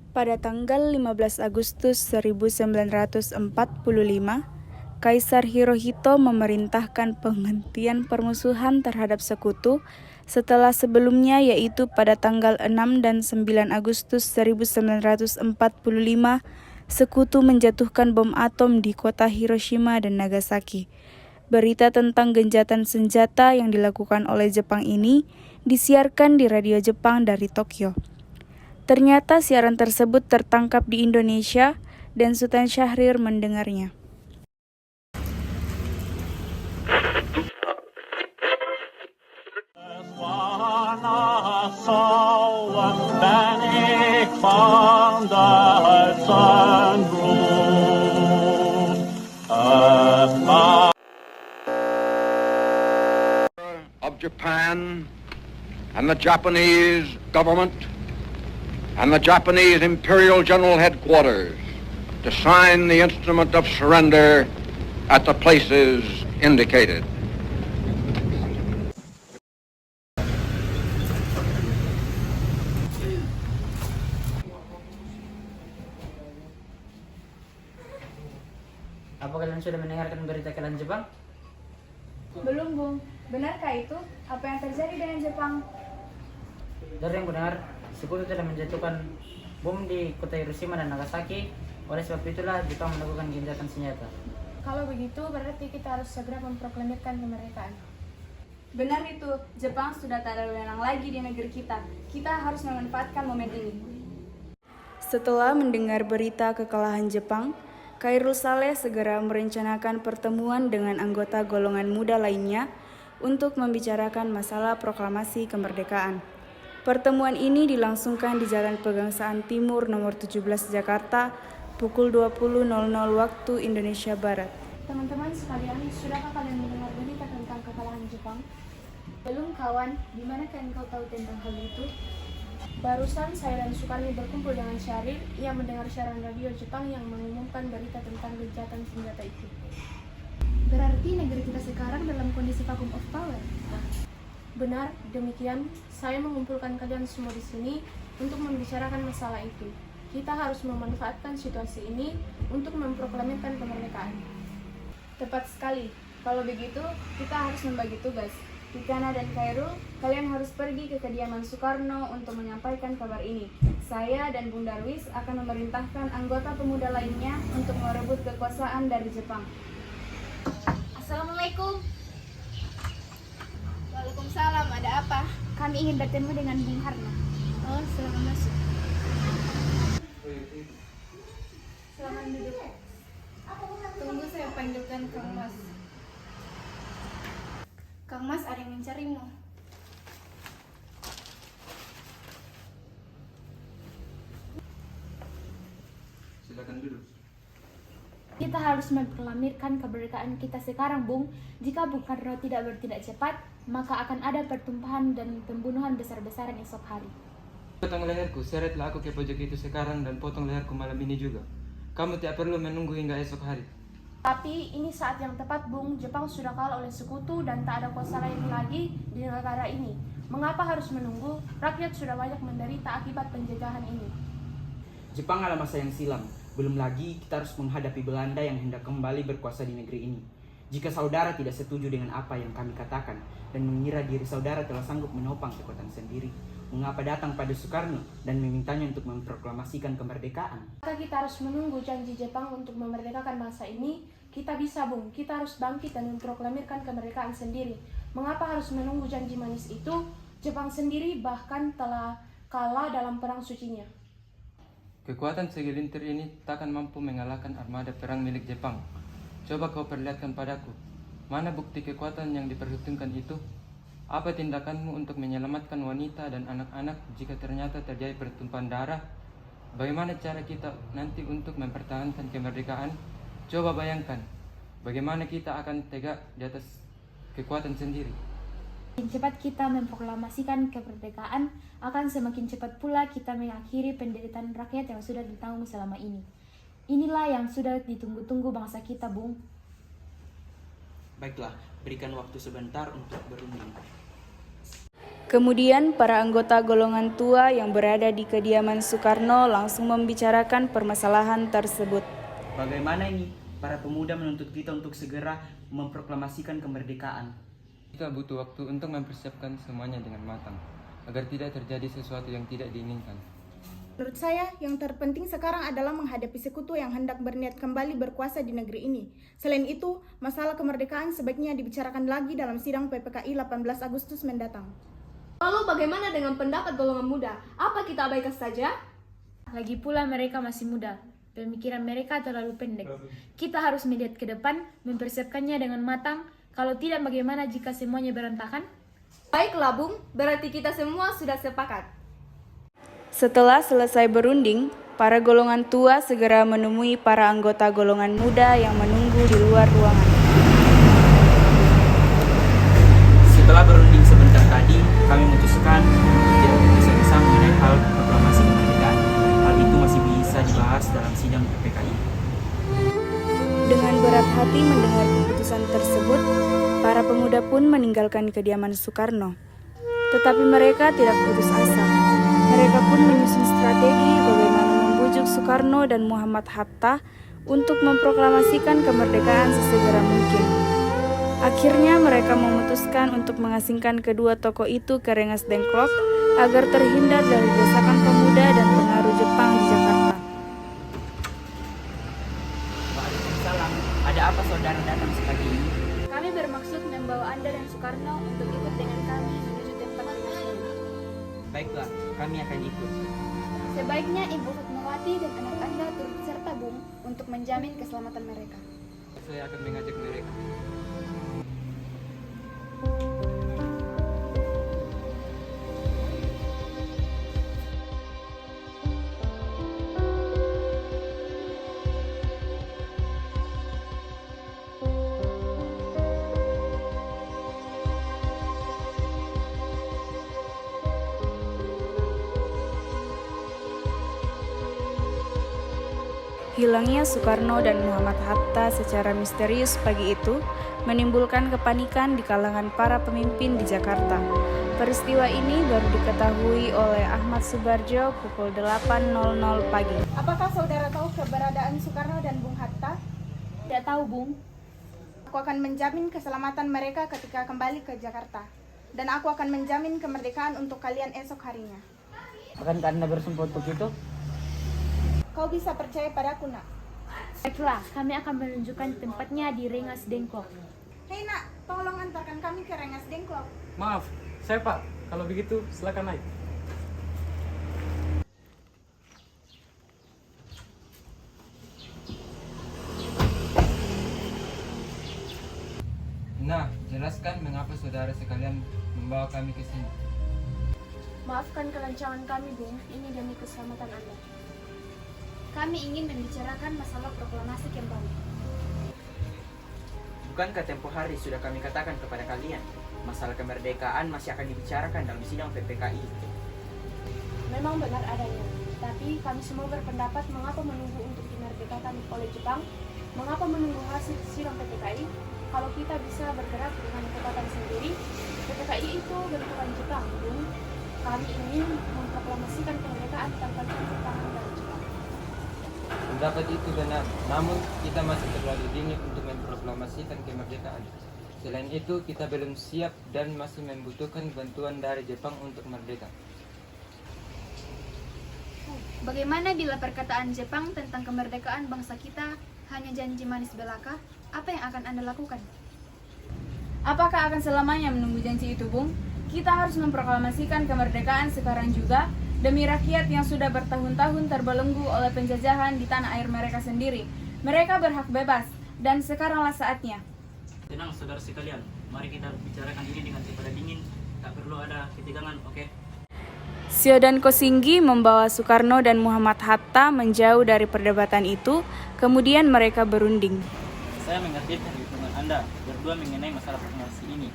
Pada tanggal 15 Agustus 1945, Kaisar Hirohito memerintahkan penghentian permusuhan terhadap sekutu setelah sebelumnya, yaitu pada tanggal 6 dan 9 Agustus 1945, sekutu menjatuhkan bom atom di kota Hiroshima dan Nagasaki. Berita tentang gencatan senjata yang dilakukan oleh Jepang ini disiarkan di radio Jepang dari Tokyo. Ternyata siaran tersebut tertangkap di Indonesia dan Sultan Syahrir mendengarnya. Of Japan and the Japanese government and the Japanese Imperial General Headquarters to sign the instrument of surrender at the places indicated. Apa kalian sudah mendengarkan berita keadaan Jepang? Belum, Bung. Benarkah itu? Apa yang terjadi dengan Jepang? Dari yang benar, sekutu telah menjatuhkan bom di kota Hiroshima dan Nagasaki. Oleh sebab itulah Jepang melakukan gencatan senjata. Kalau begitu, berarti kita harus segera memproklamirkan kemerdekaan. Benar itu, Jepang sudah tak ada wewenang lagi di negeri kita. Kita harus memanfaatkan momen ini. Setelah mendengar berita kekalahan Jepang, Khairul Saleh segera merencanakan pertemuan dengan anggota golongan muda lainnya untuk membicarakan masalah proklamasi kemerdekaan. Pertemuan ini dilangsungkan di Jalan Pegangsaan Timur nomor 17 Jakarta pukul 20.00 waktu Indonesia Barat. Teman-teman sekalian, sudahkah kalian mendengar berita tentang kekalahan Jepang? Belum kawan, di manakah engkau tahu tentang hal itu? Barusan saya dan Sukarni berkumpul dengan Syahrir. Ia mendengar siaran radio Jepang yang mengumumkan berita tentang gencatan senjata itu. Berarti negeri kita sekarang dalam kondisi vacuum of power. Benar, demikian. Saya mengumpulkan kalian semua di sini untuk membicarakan masalah itu. Kita harus memanfaatkan situasi ini untuk memproklamirkan kemerdekaan. Tepat sekali. Kalau begitu, kita harus membagi tugas. Tikana dan Khairul, kalian harus pergi ke kediaman Soekarno untuk menyampaikan kabar ini. Saya dan Bung Darwis akan memerintahkan anggota pemuda lainnya untuk merebut kekuasaan dari Jepang. Assalamualaikum. Waalaikumsalam, ada apa? Kami ingin bertemu dengan Bung Harno. Oh, silakan masuk. Silakan duduk. Tunggu, saya panggilkan Kang Mas. Kang Mas, ada yang mencarimu. Silakan duduk. Kita harus memproklamirkan kemerdekaan kita sekarang, Bung. Jika Bung Karno tidak bertindak cepat, maka akan ada pertumpahan dan pembunuhan besar-besaran esok hari. Potong leherku, seretlah aku ke pojok itu sekarang dan potong leherku malam ini juga. Kamu tidak perlu menunggu hingga esok hari. Tapi ini saat yang tepat, Bung. Jepang sudah kalah oleh sekutu dan tak ada kuasa lain lagi di negara ini. Mengapa harus menunggu? Rakyat sudah banyak menderita akibat penjajahan ini. Jepang adalah masa yang silam. Belum lagi kita harus menghadapi Belanda yang hendak kembali berkuasa di negeri ini. Jika saudara tidak setuju dengan apa yang kami katakan dan mengira diri saudara telah sanggup menopang kekuatan sendiri, mengapa datang pada Soekarno dan memintanya untuk memproklamasikan kemerdekaan? Maka kita harus menunggu janji Jepang untuk memerdekakan bangsa ini. Kita bisa, Bung. Kita harus bangkit dan memproklamirkan kemerdekaan sendiri. Mengapa harus menunggu janji manis itu? Jepang sendiri bahkan telah kalah dalam perang sucinya. Kekuatan segelintir ini takkan mampu mengalahkan armada perang milik Jepang. Coba kau perlihatkan padaku, mana bukti kekuatan yang diperhitungkan itu? Apa tindakanmu untuk menyelamatkan wanita dan anak-anak jika ternyata terjadi pertumpahan darah? Bagaimana cara kita nanti untuk mempertahankan kemerdekaan? Coba bayangkan, bagaimana kita akan tegak di atas kekuatan sendiri. Semakin cepat kita memproklamasikan kemerdekaan, akan semakin cepat pula kita mengakhiri penderitaan rakyat yang sudah ditanggung selama ini. Inilah yang sudah ditunggu-tunggu bangsa kita, Bung. Baiklah, berikan waktu sebentar untuk berunding. Kemudian para anggota golongan tua yang berada di kediaman Soekarno langsung membicarakan permasalahan tersebut. Bagaimana ini? Para pemuda menuntut kita untuk segera memproklamasikan kemerdekaan. Kita butuh waktu untuk mempersiapkan semuanya dengan matang, agar tidak terjadi sesuatu yang tidak diinginkan. Menurut saya, yang terpenting sekarang adalah menghadapi sekutu yang hendak berniat kembali berkuasa di negeri ini. Selain itu, masalah kemerdekaan sebaiknya dibicarakan lagi dalam sidang PPKI 18 Agustus mendatang. Lalu bagaimana dengan pendapat golongan muda? Apa kita abaikan saja? Lagi pula mereka masih muda. Pemikiran mereka terlalu pendek. Kita harus melihat ke depan, mempersiapkannya dengan matang. Kalau tidak, bagaimana jika semuanya berantakan? Baiklah Bung, berarti kita semua sudah sepakat. Setelah selesai berunding, para golongan tua segera menemui para anggota golongan muda yang menunggu di luar ruangan. Setelah berunding sebentar tadi, kami memutuskan untuk tidak tergesa-gesa mengenai hal proklamasi kemerdekaan. Hal itu masih bisa dibahas dalam sidang PPKI. Dengan berat hati mendengar keputusan tersebut, para pemuda pun meninggalkan kediaman Soekarno. Tetapi mereka tidak putus asa. Mereka pun menyusun strategi bagaimana membujuk Soekarno dan Muhammad Hatta untuk memproklamasikan kemerdekaan sesegera mungkin. Akhirnya mereka memutuskan untuk mengasingkan kedua tokoh itu ke Rengas Dengklok agar terhindar dari desakan pemuda dan pengaruh Jepang di Jakarta. Waalaikumsalam. Ada apa saudara datang sekali ini? Kami bermaksud membawa Anda dan Soekarno untuk ikut dengan kami menuju tempat pengungsian. Baiklah, kami akan ikut. Sebaiknya Ibu Fatmawati dan anak Anda turut serta Bung untuk menjamin keselamatan mereka. Saya akan mengajak mereka. Hilangnya Soekarno dan Muhammad Hatta secara misterius pagi itu menimbulkan kepanikan di kalangan para pemimpin di Jakarta. Peristiwa ini baru diketahui oleh Ahmad Subarjo pukul 8.00 pagi. Apakah saudara tahu keberadaan Soekarno dan Bung Hatta? Tidak tahu Bung. Aku akan menjamin keselamatan mereka ketika kembali ke Jakarta. Dan aku akan menjamin kemerdekaan untuk kalian esok harinya. Akankah Anda bersumpah untuk itu? Kau bisa percaya padaku, nak. Baiklah, kami akan menunjukkan tempatnya di Rengas Dengklok. Hei nak, tolong antarkan kami ke Rengas Dengklok. Maaf, saya Pak. Kalau begitu, silakan naik. Nah, jelaskan mengapa saudara sekalian membawa kami ke sini. Maafkan kelancangan kami Bung, ini demi keselamatan Anda. Kami ingin membicarakan masalah proklamasi kembali. Bukankah tempo hari sudah kami katakan kepada kalian, masalah kemerdekaan masih akan dibicarakan dalam sidang PPKI? Memang benar adanya, tapi kami semua berpendapat mengapa menunggu untuk dimerdekakan oleh Jepang, mengapa menunggu hasil sidang PPKI, kalau kita bisa bergerak dengan kekuatan sendiri. PPKI itu bentukan Jepang, Bung. Kami ingin memproklamasikan kemerdekaan tanpa campur tangan dari Jepang. Pendapat itu benar, namun kita masih terlalu dini untuk memproklamasikan kemerdekaan. Selain itu, kita belum siap dan masih membutuhkan bantuan dari Jepang untuk merdeka. Bagaimana bila perkataan Jepang tentang kemerdekaan bangsa kita hanya janji manis belaka? Apa yang akan Anda lakukan? Apakah akan selamanya menunggu janji itu, Bung? Kita harus memproklamasikan kemerdekaan sekarang juga demi rakyat yang sudah bertahun-tahun terbelenggu oleh penjajahan di tanah air mereka sendiri. Mereka berhak bebas, dan sekaranglah saatnya. Tenang saudara sekalian, mari kita bicarakan ini dengan sepada dingin. Tak perlu ada ketegangan, oke? Sio dan Kosinggi membawa Soekarno dan Muhammad Hatta menjauh dari perdebatan itu, kemudian mereka berunding. Saya mengerti perhitungan Anda berdua mengenai masalah proklamasi ini.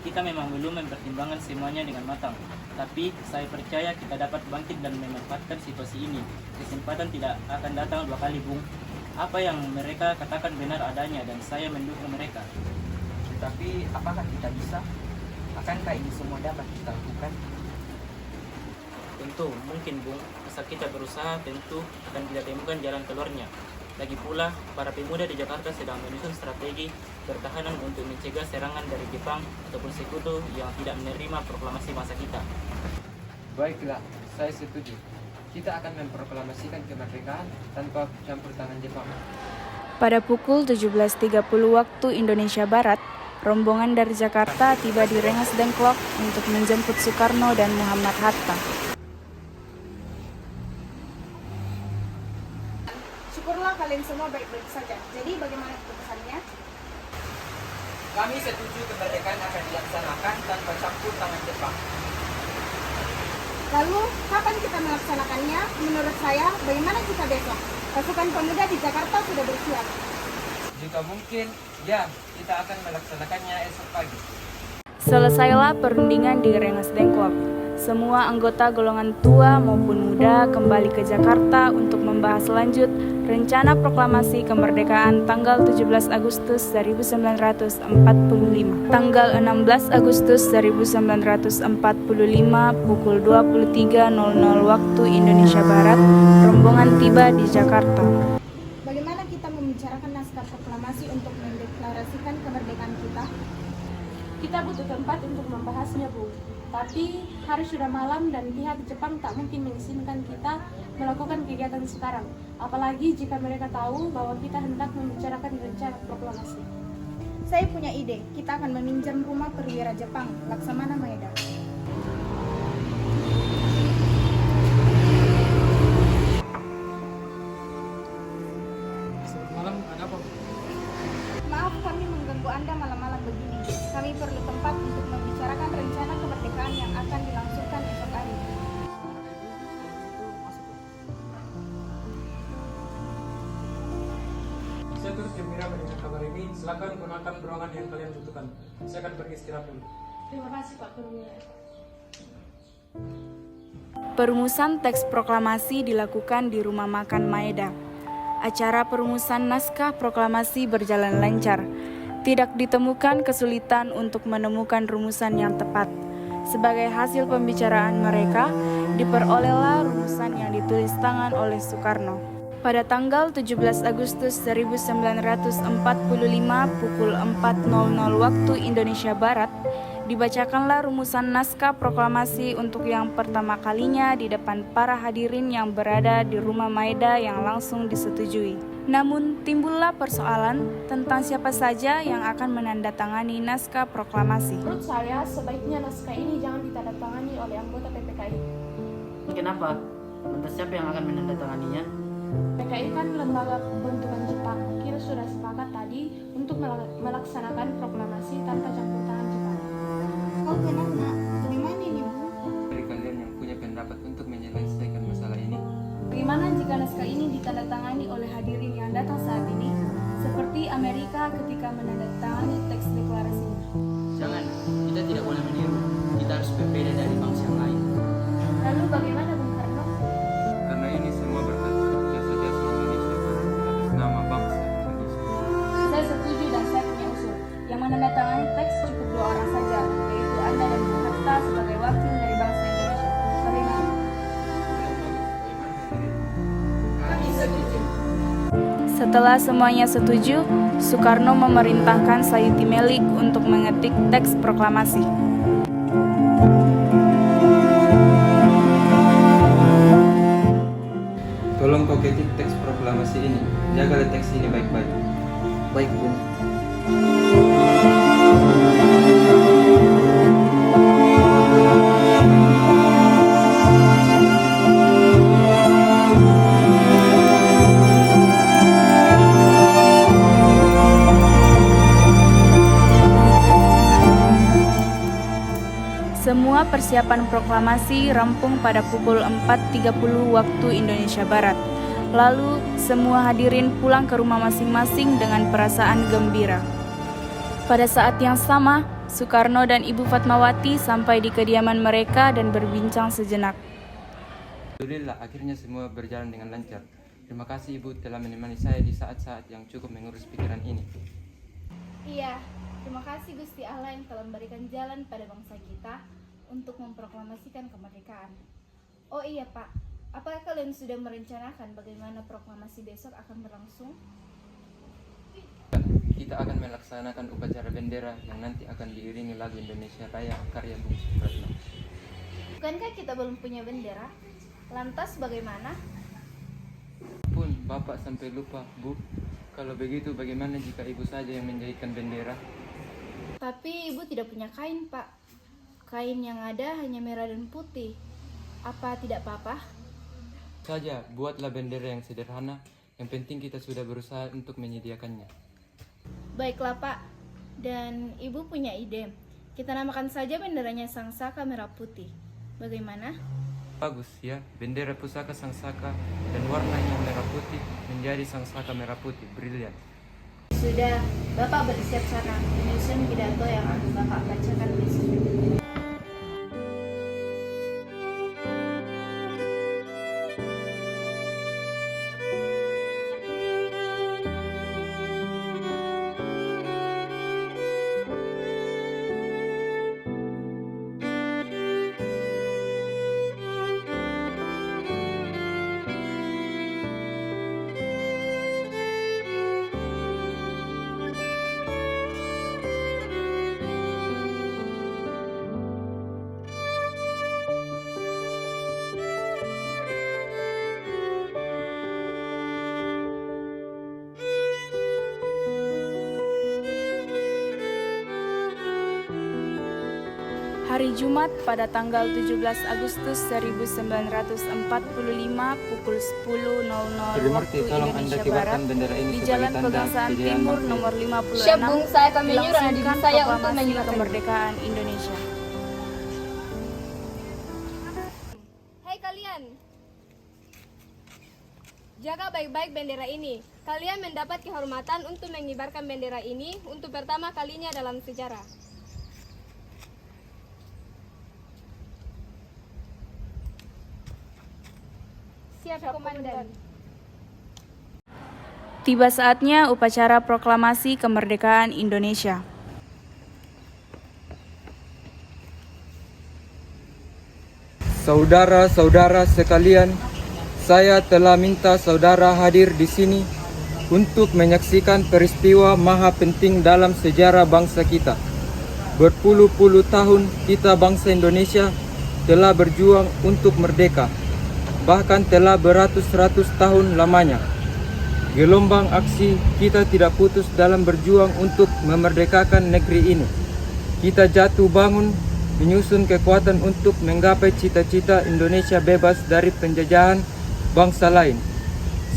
Kita memang belum mempertimbangkan semuanya dengan matang, tapi saya percaya kita dapat bangkit dan memanfaatkan situasi ini. Kesempatan tidak akan datang dua kali, Bung. Apa yang mereka katakan benar adanya dan saya mendukung mereka. Tetapi apakah kita bisa? Akankah ini semua dapat kita lakukan? Tentu, mungkin Bung. Asal kita berusaha, tentu akan kita temukan jalan keluarnya. Lagi pula, para pemuda di Jakarta sedang menyusun strategi pertahanan untuk mencegah serangan dari Jepang ataupun sekutu yang tidak menerima proklamasi masa kita. Baiklah, saya setuju. Kita akan memproklamasikan kemerdekaan tanpa campur tangan Jepang. Pada pukul 17.30 waktu Indonesia Barat, rombongan dari Jakarta tiba di Rengas Dengklok untuk menjemput Soekarno dan Muhammad Hatta. Syukurlah kalian semua baik-baik saja. Jadi bagaimana keputusannya? Kami setuju kemerdekaan akan dilaksanakan tanpa campur tangan Jepang. Lalu, kapan kita melaksanakannya? Menurut saya, bagaimana jika besok? Pasukan pemuda di Jakarta sudah bersiap. Jika mungkin, ya, kita akan melaksanakannya esok pagi. Selesailah perundingan di Rengas Dengklok. Semua anggota golongan tua maupun muda kembali ke Jakarta untuk membahas lanjut rencana proklamasi kemerdekaan tanggal 17 Agustus 1945. Tanggal 16 Agustus 1945 pukul 23.00 waktu Indonesia Barat, rombongan tiba di Jakarta. Bagaimana kita membicarakan naskah proklamasi untuk mendeklarasikan kemerdekaan kita? Kita butuh tempat untuk membahasnya, Bu. Tapi hari sudah malam dan pihak Jepang tak mungkin mengizinkan kita melakukan kegiatan sekarang. Apalagi jika mereka tahu bahwa kita hendak membicarakan rencana proklamasi. Saya punya ide. Kita akan meminjam rumah perwira Jepang, Laksamana Maeda. Selamat malam, ada apa? Maaf kami mengganggu Anda malam-malam begini. Kami perlu tempat untuk membicarakan rencana kemerdekaan yang akan dilangsungkan esok hari. Saya turut gembira mendengar kabar ini. Silakan gunakan ruangan yang kalian butuhkan. Saya akan pergi istirahat dulu. Terima kasih, Pak Perwira. Perumusan teks proklamasi dilakukan di Rumah Makan Maeda. Acara perumusan naskah proklamasi berjalan lancar. Tidak ditemukan kesulitan untuk menemukan rumusan yang tepat. Sebagai hasil pembicaraan mereka, diperolehlah rumusan yang ditulis tangan oleh Soekarno. Pada tanggal 17 Agustus 1945 pukul 4.00 waktu Indonesia Barat, dibacakanlah rumusan naskah proklamasi untuk yang pertama kalinya di depan para hadirin yang berada di Rumah Maeda yang langsung disetujui. Namun timbullah persoalan tentang siapa saja yang akan menandatangani naskah proklamasi. Menurut saya, sebaiknya naskah ini jangan ditandatangani oleh anggota PPKI. Kenapa? Lantas siapa yang akan menandatanganinya? PKI kan lembaga pembentukan Jepang. Kira sudah sepakat tadi untuk melaksanakan proklamasi tanpa campur tangan Jepang. Kau kenapa? Bagaimana ini, Bu? Dari kalian yang punya pendapat untuk menyelesaikan masalah ini, Bagaimana jika naskah ini ditandatangani oleh hadirin yang datang saat ini, seperti Amerika ketika menandatangani teks deklarasinya? Jangan, kita tidak boleh meniru. Kita harus berbeda dari bangsa yang lain. Lalu bagaimana, Bung Karno? karena ini semua berkat jasa-jasa Indonesia atas nama bangsa Indonesia. Saya setuju dan saya punya usul. Yang menandatangani teks cukup 2 orang saja, yaitu Anda dan Bung Hatta sebagai wakil dari bangsa Indonesia. Bagaimana? Setelah semuanya setuju, Soekarno memerintahkan Sayuti Melik untuk mengetik teks proklamasi. Tolong kau ketik teks proklamasi ini. Jagalah teks ini baik-baik. Baik, Bung. Semua persiapan proklamasi rampung pada pukul 4.30 waktu Indonesia Barat. Lalu, semua hadirin pulang ke rumah masing-masing dengan perasaan gembira. Pada saat yang sama, Soekarno dan Ibu Fatmawati sampai di kediaman mereka dan berbincang sejenak. Alhamdulillah, akhirnya semua berjalan dengan lancar. Terima kasih Ibu telah menemani saya di saat-saat yang cukup mengurus pikiran ini. Iya, Terima kasih Gusti Allah yang telah memberikan jalan pada bangsa kita untuk memproklamasikan kemerdekaan. Oh iya Pak, apakah kalian sudah merencanakan bagaimana proklamasi besok akan berlangsung? Kita akan melaksanakan upacara bendera yang nanti akan diiringi lagu Indonesia Raya karya Bung Supratman. Bukankah kita belum punya bendera? Lantas bagaimana? Pun Bapak sampai lupa, Bu. Kalau begitu bagaimana jika Ibu saja yang menjahitkan bendera? Tapi Ibu tidak punya kain, Pak. Kain yang ada hanya merah dan putih. Apa tidak apa-apa? Saja, buatlah bendera yang sederhana. Yang penting kita sudah berusaha untuk menyediakannya. Baiklah, Pak. Dan Ibu punya ide. Kita namakan saja benderanya Sang Saka Merah Putih. Bagaimana? Bagus ya, bendera pusaka Sang Saka dan warnanya merah putih menjadi Sang Saka Merah Putih. Brilian. Sudah, Bapak bersiap sana menyusun pidato yang akan Bapak bacakan besok. Hari Jumat pada tanggal 17 Agustus 1945 pukul 10.00 waktu Indonesia Barat di Jalan Pegangsaan Timur nomor 56 dilangsungkan proklamasi kemerdekaan Indonesia. Hai kalian, jaga baik-baik bendera ini. Kalian mendapat kehormatan untuk mengibarkan bendera ini untuk pertama kalinya dalam sejarah. Siap, Komandan. Tiba saatnya upacara proklamasi kemerdekaan Indonesia. Saudara-saudara sekalian, saya telah minta saudara hadir di sini untuk menyaksikan peristiwa maha penting dalam sejarah bangsa kita. Berpuluh-puluh tahun kita bangsa Indonesia telah berjuang untuk merdeka. Bahkan telah beratus-ratus tahun lamanya. Gelombang aksi kita tidak putus dalam berjuang untuk memerdekakan negeri ini. Kita jatuh bangun, menyusun kekuatan untuk menggapai cita-cita Indonesia bebas dari penjajahan bangsa lain.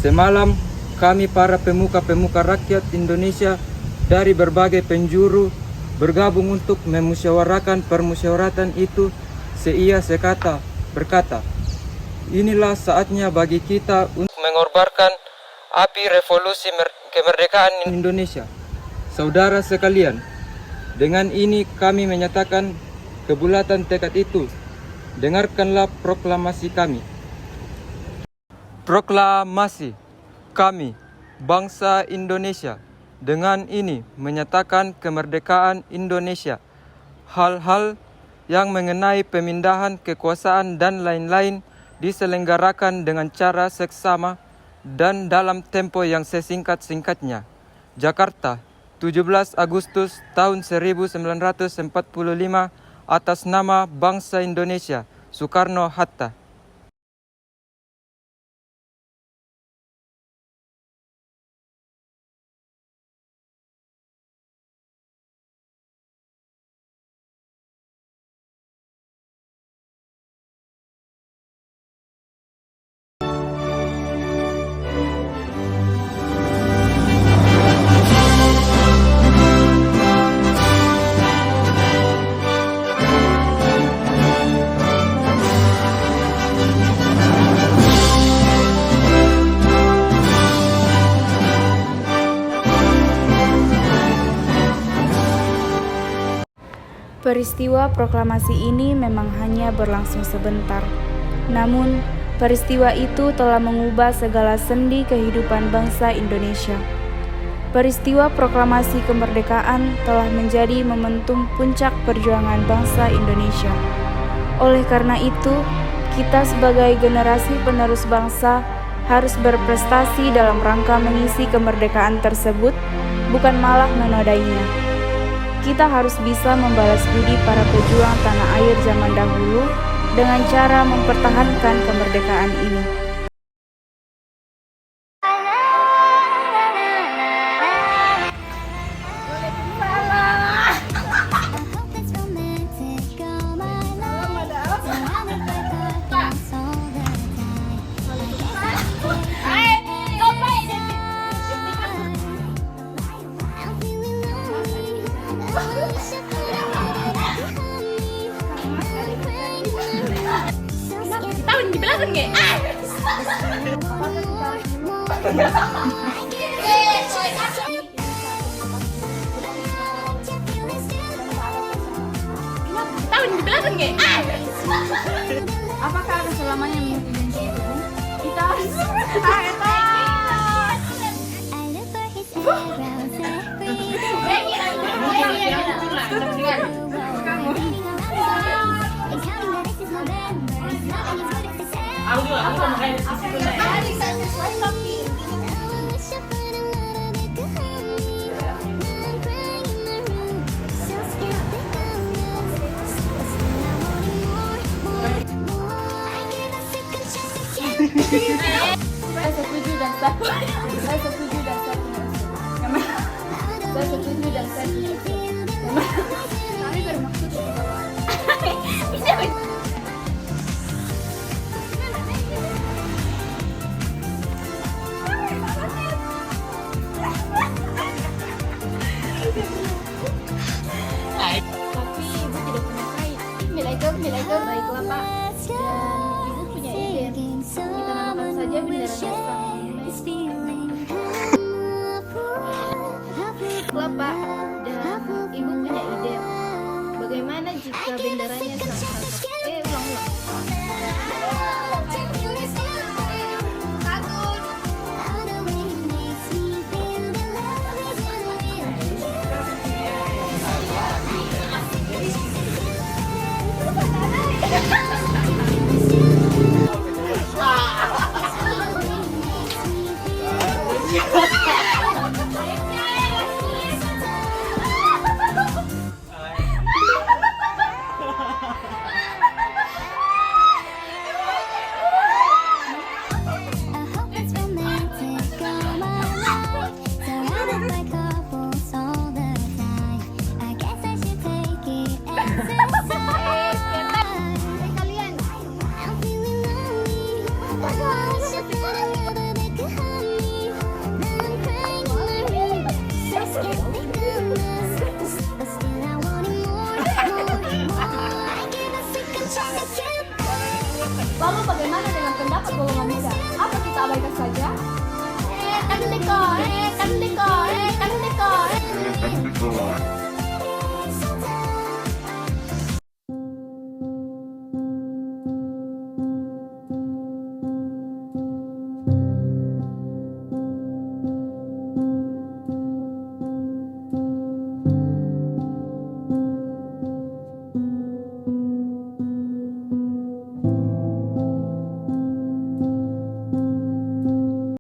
Semalam, kami para pemuka-pemuka rakyat Indonesia dari berbagai penjuru bergabung untuk memusyawarahkan permusyawaratan itu seia sekata berkata, inilah saatnya bagi kita untuk mengorbankan api revolusi kemerdekaan Indonesia. Saudara sekalian, dengan ini kami menyatakan kebulatan tekad itu. Dengarkanlah proklamasi kami. Proklamasi kami, bangsa Indonesia, dengan ini menyatakan kemerdekaan Indonesia. Hal-hal yang mengenai pemindahan kekuasaan dan lain-lain diselenggarakan dengan cara seksama dan dalam tempo yang sesingkat-singkatnya. Jakarta, 17 Agustus tahun 1945 atas nama bangsa Indonesia, Soekarno-Hatta. Peristiwa proklamasi ini memang hanya berlangsung sebentar. Namun, peristiwa itu telah mengubah segala sendi kehidupan bangsa Indonesia. Peristiwa proklamasi kemerdekaan telah menjadi momentum puncak perjuangan bangsa Indonesia. Oleh karena itu, kita sebagai generasi penerus bangsa harus berprestasi dalam rangka mengisi kemerdekaan tersebut, bukan malah menodainya. Kita harus bisa membalas budi para pejuang tanah air zaman dahulu dengan cara mempertahankan kemerdekaan ini. Tahun di belakang nggak? Tahun di belakang nggak? Apakah akan selamanya mengikuti janji itu? Kita harus Saya setuju dan saya setuju dan saya setuju dan saya setuju. kami bermaksud Tapi ibu tidak punya kain. Milaikor, baiklah Pak. Dan ibu punya ide. Kita namakan saja bendera Islam. Baiklah Pak. Dan ibu punya ide. Bagaimana jika benderanya ulang. Lalu bagaimana dengan pendapat golongan muda? Apa kita abaikan saja? Kan deko.